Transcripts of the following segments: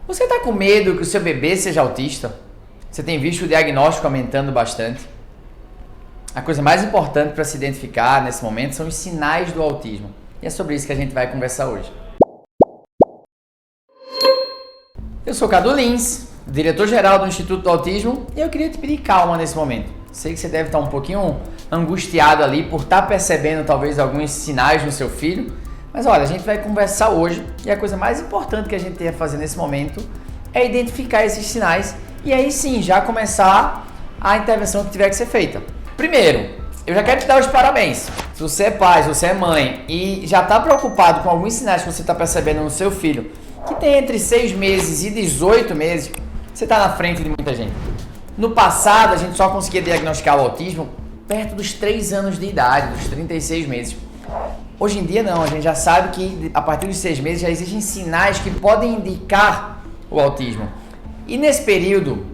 Você está com medo que o seu bebê seja autista? Você tem visto o diagnóstico aumentando bastante? A coisa mais importante para se identificar nesse momento são os sinais do autismo. E é sobre isso que a gente vai conversar hoje. Eu sou Cadu Lins, diretor-geral do Instituto do Autismo, e eu queria te pedir calma nesse momento. Sei que você deve estar um pouquinho angustiado ali por estar percebendo talvez alguns sinais no seu filho, mas olha, a gente vai conversar hoje e a coisa mais importante que a gente tem a fazer nesse momento é identificar esses sinais e aí sim já começar a intervenção que tiver que ser feita. Primeiro, eu já quero te dar os parabéns. Se você é pai, se você é mãe e já está preocupado com alguns sinais que você está percebendo no seu filho, que tem entre 6 meses e 18 meses, você está na frente de muita gente. No passado, a gente só conseguia diagnosticar o autismo perto dos 3 anos de idade, dos 36 meses. Hoje em dia não, a gente já sabe que a partir dos 6 meses já existem sinais que podem indicar o autismo. E nesse período,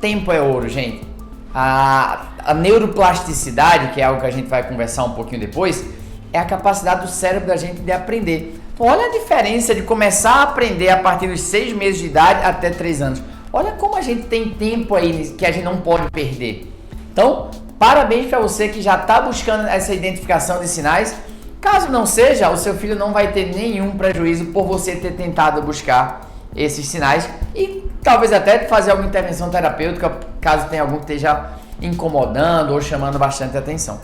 tempo é ouro, gente. A neuroplasticidade, que é algo que a gente vai conversar um pouquinho depois, é a capacidade do cérebro da gente de aprender. Então olha a diferença de começar a aprender a partir dos 6 meses de idade até 3 anos. Olha como a gente tem tempo aí que a gente não pode perder. Então, parabéns para você que já está buscando essa identificação de sinais. Caso não seja, o seu filho não vai ter nenhum prejuízo por você ter tentado buscar esses sinais e talvez até fazer alguma intervenção terapêutica, caso tenha algum que esteja incomodando ou chamando bastante atenção.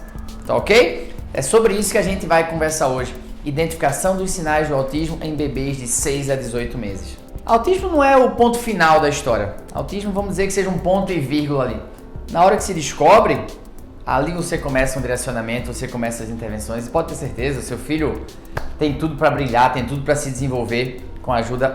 Tá ok? É sobre isso que a gente vai conversar hoje. Identificação dos sinais do autismo em bebês de 6 a 18 meses. Autismo não é o ponto final da história. Autismo, vamos dizer que seja um ponto e vírgula ali. Na hora que se descobre, ali você começa um direcionamento, você começa as intervenções e pode ter certeza, seu filho tem tudo para brilhar, tem tudo para se desenvolver com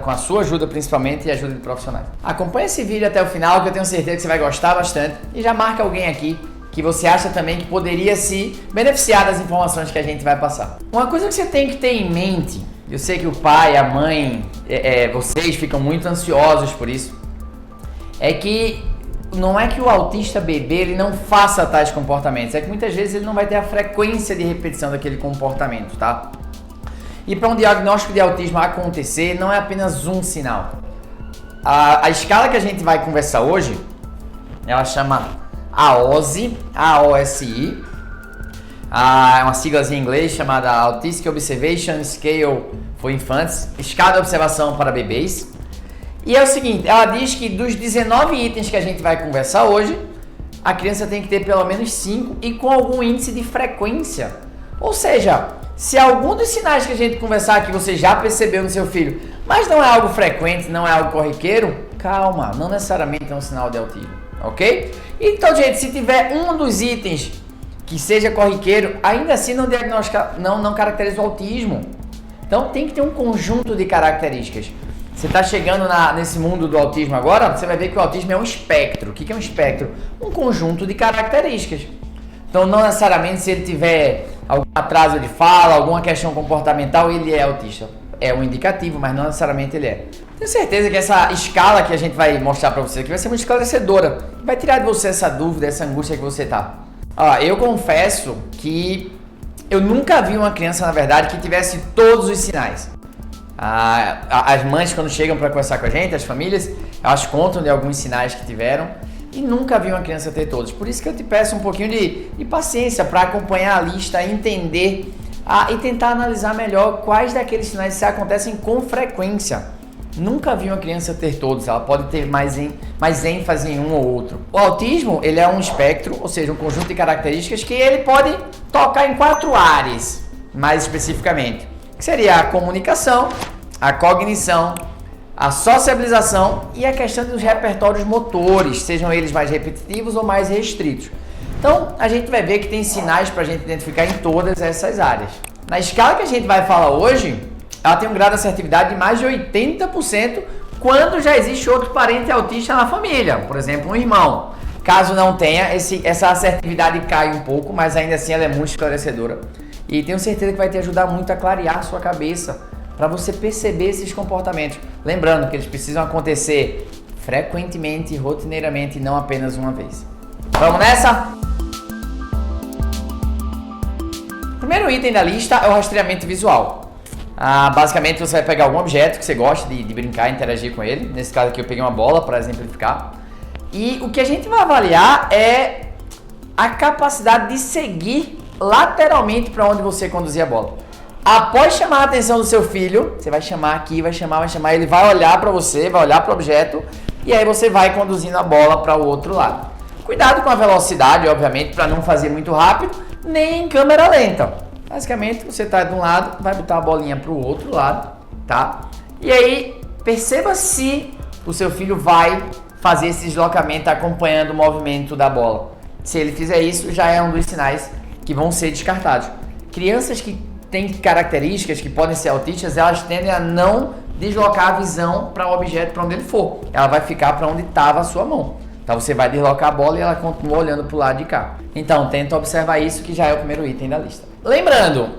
a sua ajuda principalmente e a ajuda de profissionais. Acompanhe esse vídeo até o final que eu tenho certeza que você vai gostar bastante e já marca alguém aqui que você acha também que poderia se beneficiar das informações que a gente vai passar. Uma coisa que você tem que ter em mente, eu sei que o pai, a mãe, vocês ficam muito ansiosos por isso, é que não é que o autista bebê ele não faça tais comportamentos, é que muitas vezes ele não vai ter a frequência de repetição daquele comportamento, tá? E para um diagnóstico de autismo acontecer, não é apenas um sinal. A escala que a gente vai conversar hoje, ela chama AOSI, A-O-S-I, é uma siglazinha em inglês chamada Autistic Observation Scale for Infants, escala de observação para bebês. E é o seguinte, ela diz que dos 19 itens que a gente vai conversar hoje, a criança tem que ter pelo menos 5 e com algum índice de frequência. Ou seja, se algum dos sinais que a gente conversar aqui você já percebeu no seu filho, mas não é algo frequente, não é algo corriqueiro, calma, não necessariamente é um sinal de autismo, ok? Então, gente, se tiver um dos itens que seja corriqueiro, ainda assim não caracteriza o autismo. Então, tem que ter um conjunto de características. Você está chegando nesse mundo do autismo agora, você vai ver que o autismo é um espectro. O que é um espectro? Um conjunto de características. Então, não necessariamente se ele tiver algum atraso de fala, alguma questão comportamental, ele é autista. É um indicativo, mas não necessariamente ele é. Tenho certeza que essa escala que a gente vai mostrar para você aqui vai ser muito esclarecedora. Vai tirar de você essa dúvida, essa angústia que você tá. Eu confesso que eu nunca vi uma criança, na verdade, que tivesse todos os sinais. As mães, quando chegam para conversar com a gente, as famílias, elas contam de alguns sinais que tiveram e nunca vi uma criança ter todos. Por isso que eu te peço um pouquinho de paciência para acompanhar a lista, entender e tentar analisar melhor quais daqueles sinais se acontecem com frequência. Nunca vi uma criança ter todos, ela pode ter mais ênfase em um ou outro. O autismo, ele é um espectro, ou seja, um conjunto de características que ele pode tocar em 4 áreas, mais especificamente. Que seria a comunicação, a cognição, a sociabilização e a questão dos repertórios motores, sejam eles mais repetitivos ou mais restritos. Então, a gente vai ver que tem sinais para a gente identificar em todas essas áreas. Na escala que a gente vai falar hoje, ela tem um grau de assertividade de mais de 80% quando já existe outro parente autista na família, por exemplo, um irmão. Caso não tenha, essa assertividade cai um pouco, mas ainda assim ela é muito esclarecedora. E tenho certeza que vai te ajudar muito a clarear a sua cabeça para você perceber esses comportamentos. Lembrando que eles precisam acontecer frequentemente, rotineiramente e não apenas uma vez. Vamos nessa? O primeiro item da lista é o rastreamento visual. Basicamente você vai pegar algum objeto que você gosta de brincar, interagir com ele. Nesse caso aqui eu peguei uma bola para exemplificar. E o que a gente vai avaliar é a capacidade de seguir lateralmente para onde você conduzir a bola. Após chamar a atenção do seu filho, você vai chamar aqui, vai chamar, ele vai olhar para você, vai olhar para o objeto e aí você vai conduzindo a bola para o outro lado. Cuidado com a velocidade, obviamente, para não fazer muito rápido, nem em câmera lenta. Basicamente, você está de um lado, vai botar a bolinha para o outro lado, tá? E aí, perceba se o seu filho vai fazer esse deslocamento acompanhando o movimento da bola. Se ele fizer isso, já é um dos sinais que vão ser descartados. Crianças que têm características que podem ser autistas, elas tendem a não deslocar a visão para o objeto, para onde ele for. Ela vai ficar para onde estava a sua mão. Então você vai deslocar a bola e ela continua olhando para o lado de cá. Então tenta observar isso, que já é o primeiro item da lista. Lembrando,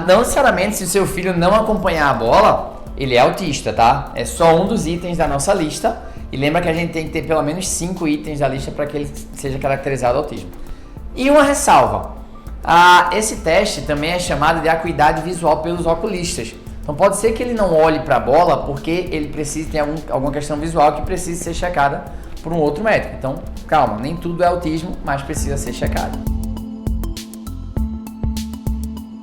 não necessariamente se o seu filho não acompanhar a bola, ele é autista, tá? É só um dos itens da nossa lista. E lembra que a gente tem que ter pelo menos 5 itens da lista para que ele seja caracterizado autismo. E uma ressalva. Esse teste também é chamado de acuidade visual pelos oculistas. Então pode ser que ele não olhe para a bola porque ele precisa ter alguma questão visual que precisa ser checada por um outro médico. Então calma, nem tudo é autismo, mas precisa ser checado.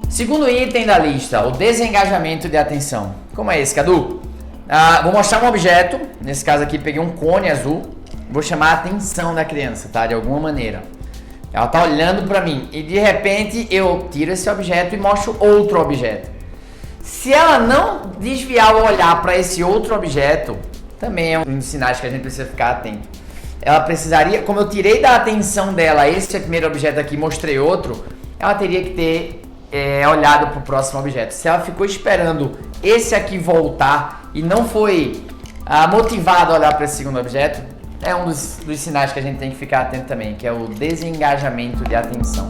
Segundo item da lista, o desengajamento de atenção. Como é esse, Cadu? Vou mostrar um objeto, nesse caso aqui peguei um cone azul, vou chamar a atenção da criança, tá? De alguma maneira. Ela tá olhando para mim e de repente eu tiro esse objeto e mostro outro objeto. Se ela não desviar o olhar para esse outro objeto, também é um dos sinais que a gente precisa ficar atento. Ela precisaria, como eu tirei da atenção dela esse primeiro objeto aqui e mostrei outro, ela teria que ter olhado para o próximo objeto. Se ela ficou esperando esse aqui voltar e não foi motivado a olhar para esse segundo objeto, é um dos sinais que a gente tem que ficar atento também, que é o desengajamento de atenção.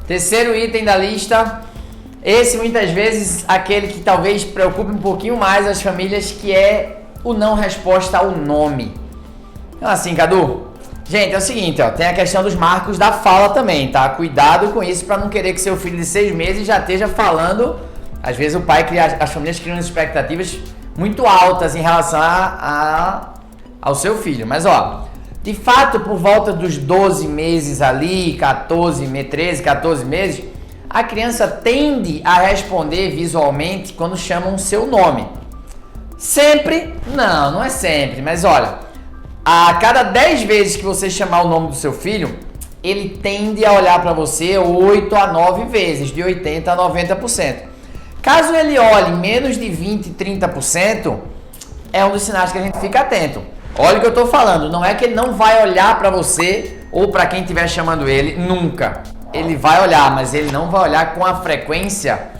Terceiro item da lista, esse muitas vezes aquele que talvez preocupe um pouquinho mais as famílias, que é o não resposta ao nome. Então assim, Cadu, gente, é o seguinte, tem a questão dos marcos da fala também, tá? Cuidado com isso para não querer que seu filho de 6 meses já esteja falando. Às vezes o pai cria, as famílias criam expectativas muito altas em relação ao seu filho. Mas de fato, por volta dos 12 meses ali, 13, 14 meses, a criança tende a responder visualmente quando chamam o seu nome. Sempre? Não é sempre, mas a cada 10 vezes que você chamar o nome do seu filho, ele tende a olhar para você 8 a 9 vezes, de 80% a 90%. Caso ele olhe menos de 20%, 30%, é um dos sinais que a gente fica atento. Olha o que eu estou falando, não é que ele não vai olhar para você ou para quem estiver chamando ele, nunca. Ele vai olhar, mas ele não vai olhar com a frequência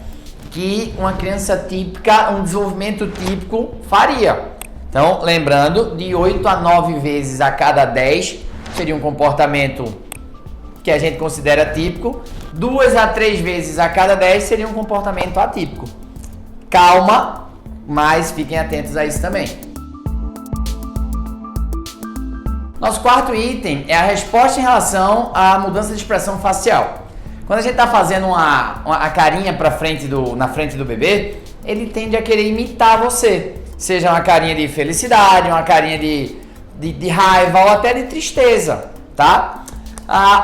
que uma criança típica, um desenvolvimento típico faria. Então, lembrando, de 8 a 9 vezes a cada 10 seria um comportamento que a gente considera típico. 2 a 3 vezes a cada 10 seria um comportamento atípico. Calma, mas fiquem atentos a isso também. Nosso quarto item é a resposta em relação à mudança de expressão facial. Quando a gente está fazendo a carinha na frente do bebê, ele tende a querer imitar você. Seja uma carinha de felicidade, uma carinha de raiva ou até de tristeza, tá?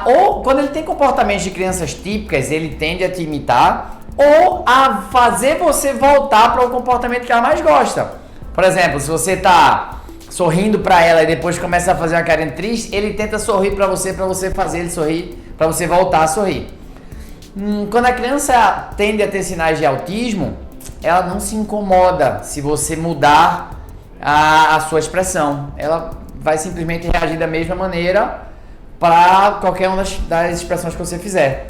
Ou quando ele tem comportamentos de crianças típicas, ele tende a te imitar ou a fazer você voltar para o comportamento que ela mais gosta. Por exemplo, se você está sorrindo para ela e depois começa a fazer uma carinha triste, ele tenta sorrir para você fazer ele sorrir, para você voltar a sorrir. Quando a criança tende a ter sinais de autismo, ela não se incomoda se você mudar a sua expressão. Ela vai simplesmente reagir da mesma maneira para qualquer uma das expressões que você fizer.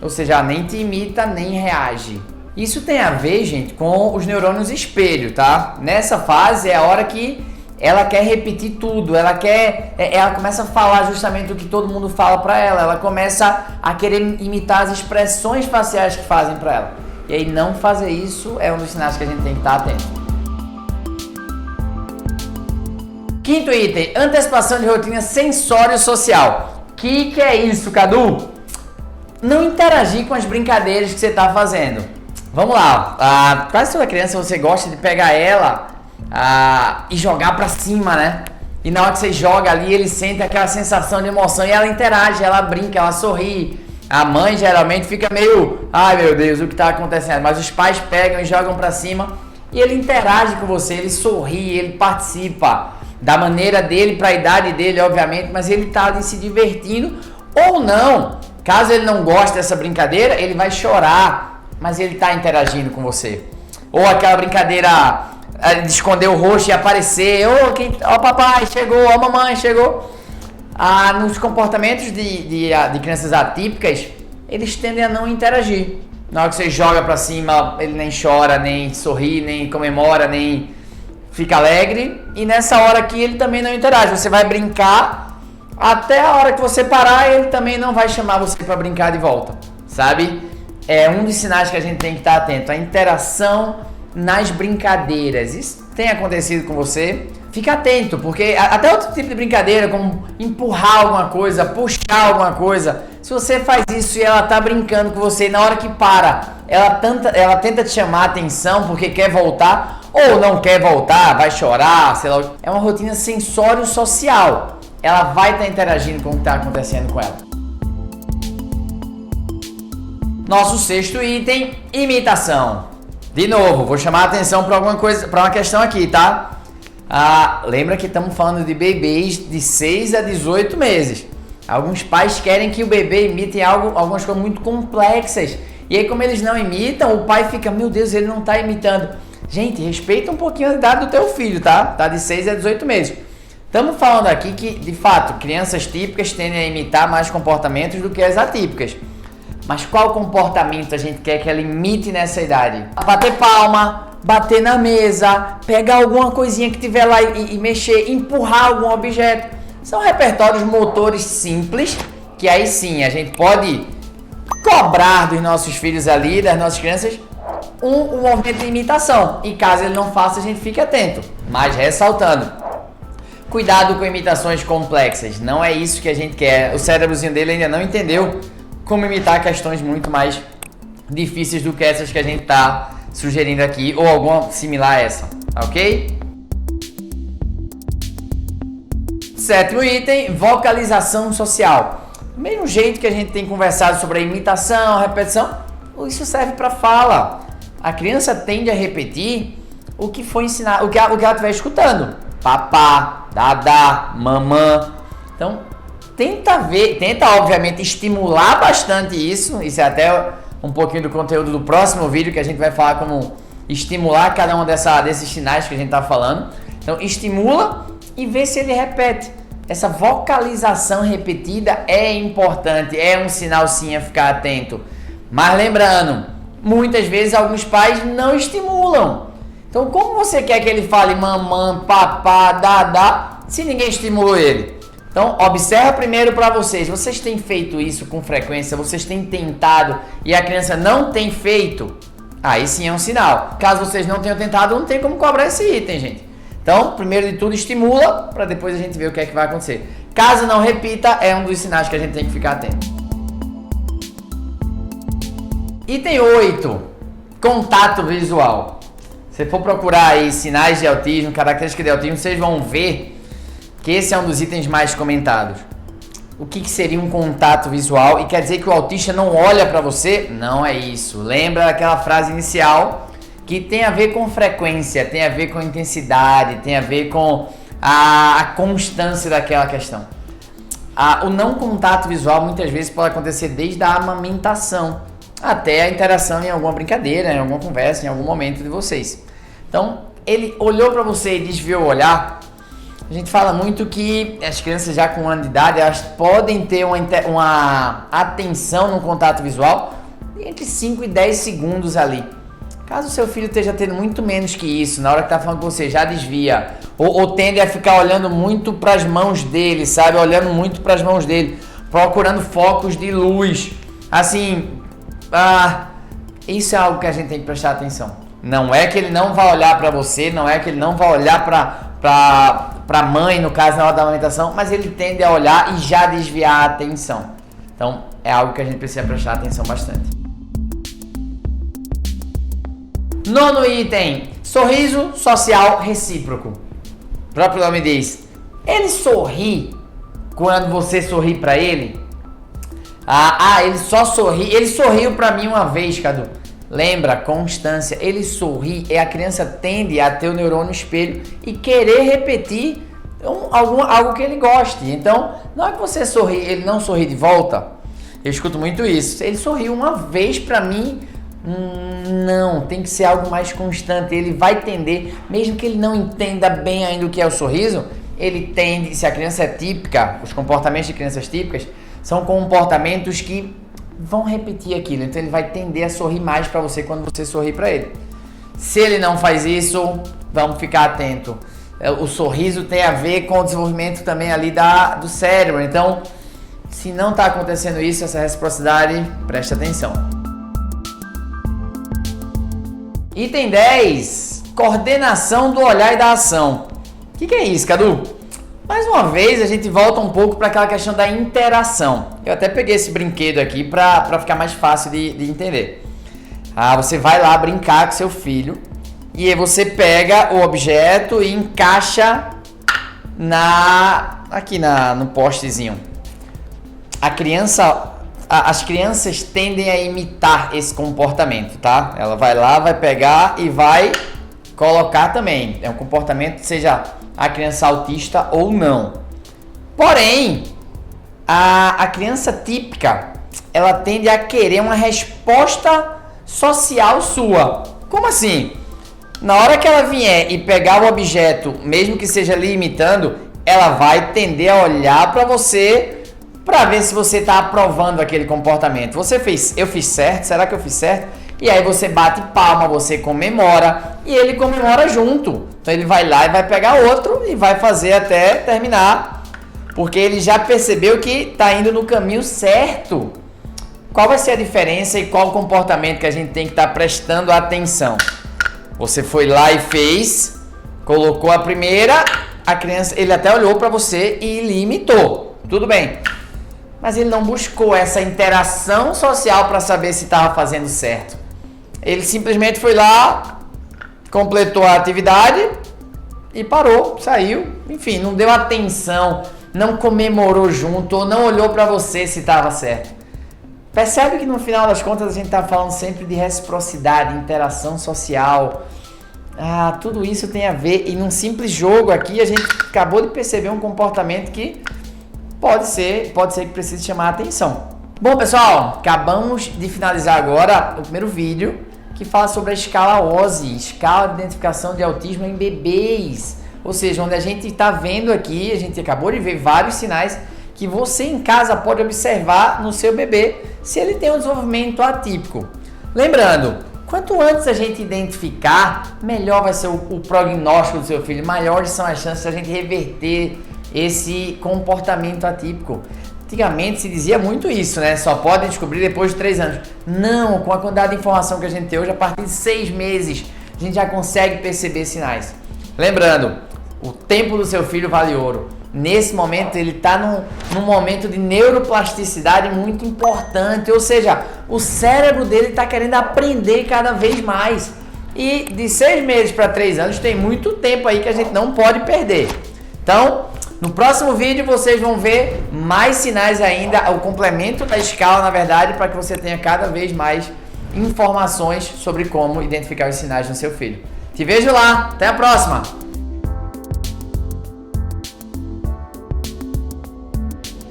Ou seja, nem te imita, nem reage. Isso tem a ver, gente, com os neurônios espelho, tá? Nessa fase é a hora que ela quer repetir tudo, ela começa a falar justamente o que todo mundo fala para ela, ela começa a querer imitar as expressões faciais que fazem para ela. E aí não fazer isso é um dos sinais que a gente tem que estar atento. Quinto item, antecipação de rotina sensório-social. Que é isso, Cadu? não interagir com as brincadeiras que você está fazendo. Vamos lá, quase toda criança você gosta de pegar ela e jogar para cima, né? E na hora que você joga ali, ele sente aquela sensação de emoção e ela interage, ela brinca, ela sorri. A mãe geralmente fica meio, ai meu Deus, o que está acontecendo? Mas os pais pegam e jogam para cima e ele interage com você, ele sorri, ele participa da maneira dele, para a idade dele, obviamente, mas ele está ali se divertindo ou não. Caso ele não goste dessa brincadeira, ele vai chorar, mas ele está interagindo com você. Ou aquela brincadeira de esconder o rosto e aparecer, ó papai chegou, ó mamãe chegou. Nos comportamentos de crianças atípicas, eles tendem a não interagir. Na hora que você joga pra cima, ele nem chora, nem sorri, nem comemora, nem fica alegre. E nessa hora aqui ele também não interage. Você vai brincar até a hora que você parar, ele também não vai chamar você pra brincar de volta, sabe? É um dos sinais que a gente tem que estar atento, a interação nas brincadeiras. Isso tem acontecido com você? Fica atento, porque até outro tipo de brincadeira, como empurrar alguma coisa, puxar alguma coisa, se você faz isso e ela tá brincando com você, na hora que para, ela tenta te chamar a atenção porque quer voltar, ou não quer voltar, vai chorar, sei lá. É uma rotina sensório-social. Ela vai estar interagindo com o que está acontecendo com ela. Nosso sexto item, imitação. De novo, vou chamar a atenção para alguma coisa, para uma questão aqui, tá? Lembra que estamos falando de bebês de 6 a 18 meses. Alguns pais querem que o bebê imite algumas coisas muito complexas. E aí, como eles não imitam, o pai fica, meu Deus, ele não está imitando. Gente, respeita um pouquinho a idade do teu filho, tá? Tá de 6 a 18 meses. Estamos falando aqui que, de fato, crianças típicas tendem a imitar mais comportamentos do que as atípicas. Mas qual comportamento a gente quer que ela imite nessa idade? Bater palma, bater na mesa, pegar alguma coisinha que tiver lá e mexer, empurrar algum objeto. São repertórios motores simples, que aí sim a gente pode cobrar dos nossos filhos ali, das nossas crianças, um movimento de imitação. E caso ele não faça, a gente fique atento. Mas ressaltando, cuidado com imitações complexas. Não é isso que a gente quer. O cérebrozinho dele ainda não entendeu como imitar questões muito mais difíceis do que essas que a gente está sugerindo aqui, ou alguma similar a essa, ok? Sétimo item, vocalização social. Do mesmo jeito que a gente tem conversado sobre a imitação, a repetição, isso serve para fala. A criança tende a repetir o que foi ensinado, o que ela estiver escutando. Papá, dadá, mamã. Então, tenta obviamente estimular bastante isso é até um pouquinho do conteúdo do próximo vídeo que a gente vai falar como estimular cada um desses sinais que a gente está falando. Então estimula e vê se ele repete. Essa vocalização repetida é importante, é um sinal sim a ficar atento. Mas lembrando, muitas vezes alguns pais não estimulam. Então como você quer que ele fale mamãe, papá, dadá, se ninguém estimulou ele? Então, observa primeiro para vocês. Vocês têm feito isso com frequência? Vocês têm tentado e a criança não tem feito? Aí sim é um sinal. Caso vocês não tenham tentado, não tem como cobrar esse item, gente. Então, primeiro de tudo, estimula para depois a gente ver o que é que vai acontecer. Caso não repita, é um dos sinais que a gente tem que ficar atento. Item 8. Contato visual. Se for procurar aí sinais de autismo, características de autismo, vocês vão ver que esse é um dos itens mais comentados. O que seria um contato visual? E quer dizer que o autista não olha para você? Não é isso. Lembra aquela frase inicial que tem a ver com frequência, tem a ver com intensidade, tem a ver com a constância daquela questão. O não contato visual muitas vezes pode acontecer desde a amamentação até a interação em alguma brincadeira, em alguma conversa, em algum momento de vocês. Então, ele olhou para você e desviou o olhar. A gente fala muito que as crianças já com 1 ano de idade, elas podem ter uma atenção no contato visual entre 5 e 10 segundos ali. Caso o seu filho esteja tendo muito menos que isso, na hora que está falando com você, já desvia. Ou tende a ficar olhando muito para as mãos dele, sabe? Olhando muito para as mãos dele, procurando focos de luz. Assim, isso é algo que a gente tem que prestar atenção. Não é que ele não vai olhar para você, não é que ele não vai olhar para a mãe, no caso, na hora da amamentação, mas ele tende a olhar e já desviar a atenção. Então, é algo que a gente precisa prestar atenção bastante. Nono item, sorriso social recíproco. O próprio nome diz, ele sorri quando você sorri para ele? Ele só sorri, ele sorriu para mim uma vez, Cadu. Lembra, constância, ele sorri e a criança tende a ter o neurônio espelho e querer repetir algo que ele goste. Então, na hora que você sorri, ele não sorri de volta. Eu escuto muito isso. Ele sorriu uma vez para mim, não, tem que ser algo mais constante. Ele vai tender, mesmo que ele não entenda bem ainda o que é o sorriso, ele tende, se a criança é típica, os comportamentos de crianças típicas são comportamentos que vão repetir aquilo. Então ele vai tender a sorrir mais para você quando você sorrir para ele. Se ele não faz isso, vamos ficar atento. O sorriso tem a ver com o desenvolvimento também ali do cérebro. Então, se não está acontecendo isso, essa reciprocidade, preste atenção. Item 10. Coordenação do olhar e da ação. O que é isso, Cadu? Mais uma vez, a gente volta um pouco para aquela questão da interação. Eu até peguei esse brinquedo aqui para ficar mais fácil de entender. Você vai lá brincar com seu filho e aí você pega o objeto e encaixa no postezinho. As crianças tendem a imitar esse comportamento, tá? Ela vai lá, vai pegar e vai colocar também. É um comportamento, seja a criança autista ou não. Porém, a criança típica, ela tende a querer uma resposta social sua. Como assim? Na hora que ela vier e pegar o objeto, mesmo que seja ali imitando, ela vai tender a olhar para você para ver se você está aprovando aquele comportamento. Eu fiz certo? Será que eu fiz certo? E aí você bate palma, você comemora e ele comemora junto. Então ele vai lá e vai pegar outro e vai fazer até terminar, porque ele já percebeu que está indo no caminho certo. Qual vai ser a diferença e qual o comportamento que a gente tem que estar prestando atenção? Você foi lá e fez, colocou a primeira, a criança, ele até olhou para você e limitou. Tudo bem. Mas ele não buscou essa interação social para saber se estava fazendo certo. Ele simplesmente foi lá, completou a atividade e parou, saiu. Enfim, não deu atenção, não comemorou junto ou não olhou para você se estava certo. Percebe que no final das contas a gente está falando sempre de reciprocidade, interação social. Tudo isso tem a ver. E num simples jogo aqui a gente acabou de perceber um comportamento que pode ser que precise chamar a atenção. Bom, pessoal, acabamos de finalizar agora o primeiro vídeo que fala sobre a escala OSI, escala de identificação de autismo em bebês. Ou seja, onde a gente está vendo aqui, a gente acabou de ver vários sinais que você em casa pode observar no seu bebê se ele tem um desenvolvimento atípico. Lembrando, quanto antes a gente identificar, melhor vai ser o prognóstico do seu filho, maiores são as chances de a gente reverter esse comportamento atípico. Antigamente se dizia muito isso, né? Só pode descobrir depois de 3 anos. Não, com a quantidade de informação que a gente tem hoje, a partir de 6 meses, a gente já consegue perceber sinais. Lembrando, o tempo do seu filho vale ouro. Nesse momento ele está num momento de neuroplasticidade muito importante, ou seja, o cérebro dele está querendo aprender cada vez mais. E de 6 meses para 3 anos tem muito tempo aí que a gente não pode perder. Então, no próximo vídeo vocês vão ver mais sinais ainda, o complemento da escala, na verdade, para que você tenha cada vez mais informações sobre como identificar os sinais no seu filho. Te vejo lá, até a próxima!